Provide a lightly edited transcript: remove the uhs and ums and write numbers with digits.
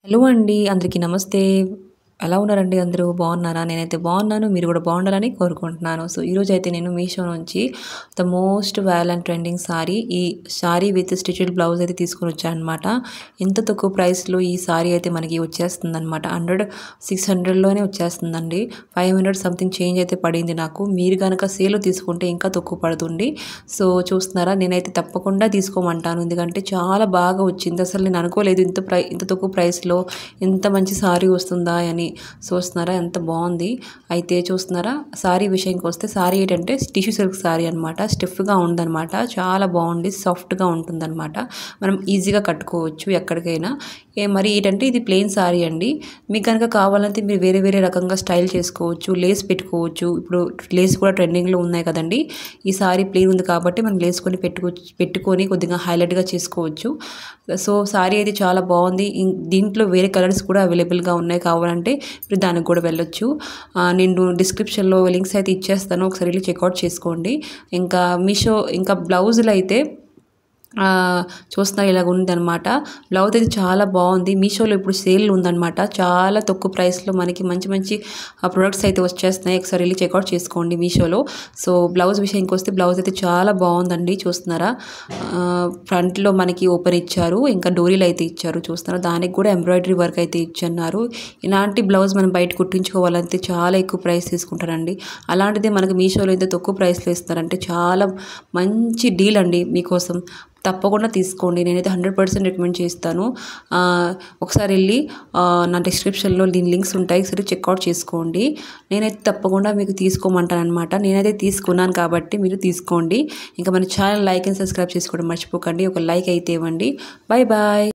Hello అండి. అందరికీ నమస్తే. ఎలా ఉన్నారండి అందరూ? బాగున్నారా? నేనైతే బాగున్నాను. మీరు కూడా బాగుండాలని కోరుకుంటున్నాను. సో, ఈరోజైతే నేను మీషో నుంచి ద మోస్ట్ వ్యాల్ అండ్ ట్రెండింగ్ సారీ, ఈ సారీ విత్ స్టిచ్డ్ బ్లౌజ్ అయితే తీసుకొనొచ్చాననమాట. ఎంత తక్కువ ప్రైస్‌లో ఈ సారీ అయితే మనకి వచ్చేస్తుందనమాట. 600లోనే వచ్చేస్తుందండి. 500 సంథింగ్ చేంజ్ అయితే పడింది నాకు. మీరు గనక సేల్‌లో తీసుకుంటే ఇంకా తక్కువ పడుతుంది. సో, చూస్తున్నారా? నేనైతే తప్పకుండా తీసుకోమంటాను. ఎందుకంటే చాలా బాగా వచ్చింది. అసలు నేను అనుకోలేదు ఇంత తక్కువ ప్రైస్‌లో ఇంత మంచి సారీ వస్తుందా అని. చూస్తున్నారా ఎంత బాగుంది. అయితే చూస్తున్నారా సారీ విషయానికి వస్తే, సారీ ఏంటంటే టిష్యూ సిల్క్ సారీ అనమాట. స్టిఫ్గా ఉందన్నమాట. చాలా బాగుంది. సాఫ్ట్గా ఉంటుందన్నమాట. మనం ఈజీగా కట్టుకోవచ్చు ఎక్కడికైనా. మరి ఏంటంటే ఇది ప్లెయిన్ సారీ అండి. మీకు కనుక కావాలంటే మీరు వేరే వేరే రకంగా స్టైల్ చేసుకోవచ్చు. లేస్ పెట్టుకోవచ్చు. ఇప్పుడు లేస్ కూడా ట్రెండింగ్లో ఉన్నాయి కదండి. ఈ సారీ ప్లెయిన్ ఉంది కాబట్టి మనం లేస్ కొని పెట్టుకొని కొద్దిగా హైలైట్గా చేసుకోవచ్చు. సో, సారీ అయితే చాలా బాగుంది. దీంట్లో వేరే కలర్స్ కూడా అవైలబుల్గా ఉన్నాయి. కావాలంటే మీరు దానికి కూడా వెళ్ళొచ్చు. నేను డిస్క్రిప్షన్లో లింక్స్ అయితే ఇచ్చేస్తాను. ఒకసారి వెళ్ళి చెక్అవుట్ చేసుకోండి. ఇంకా మీషో ఇంకా బ్లౌజులు అయితే చూస్తున్నారు ఇలాగ ఉందన్నమాట. బ్లౌజ్ అయితే చాలా బాగుంది. మీషోలో ఇప్పుడు సేల్ ఉందన్నమాట. చాలా తక్కువ ప్రైస్లో మనకి మంచి మంచి ప్రొడక్ట్స్ అయితే వచ్చేస్తున్నాయి. ఒకసారి వెళ్ళి చెక్అవుట్ చేసుకోండి మీషోలో. సో, బ్లౌజ్ విషయానికి వస్తే బ్లౌజ్ అయితే చాలా బాగుందండి. చూస్తున్నారా ఫ్రంట్లో మనకి ఓపెన్ ఇచ్చారు. ఇంకా డోరీలు అయితే ఇచ్చారు. చూస్తున్నారా దానికి కూడా ఎంబ్రాయిడరీ వర్క్ అయితే ఇచ్చున్నారు. ఇలాంటి బ్లౌజ్ మనం బయట కుట్టించుకోవాలంటే చాలా ఎక్కువ ప్రైస్ తీసుకుంటారండి. అలాంటిది మనకి మీషోలో ఇంత తక్కువ ప్రైస్లో ఇస్తారంటే చాలా మంచి డీల్ అండి మీకోసం. తప్పకుండా తీసుకోండి. నేనైతే 100% రికమెండ్ చేస్తాను. ఒకసారి వెళ్ళి నా డిస్క్రిప్షన్లో దీని లింక్స్ ఉంటాయి. సరే చెక్అవుట్ చేసుకోండి. నేనైతే తప్పకుండా మీకు తీసుకోమంటాను అనమాట. నేనైతే తీసుకున్నాను కాబట్టి మీరు తీసుకోండి. ఇంకా మన ఛానల్ లైక్ అండ్ సబ్స్క్రైబ్ చేసుకోవడం మర్చిపోకండి. ఒక లైక్ అయితే ఇవ్వండి. Bye bye.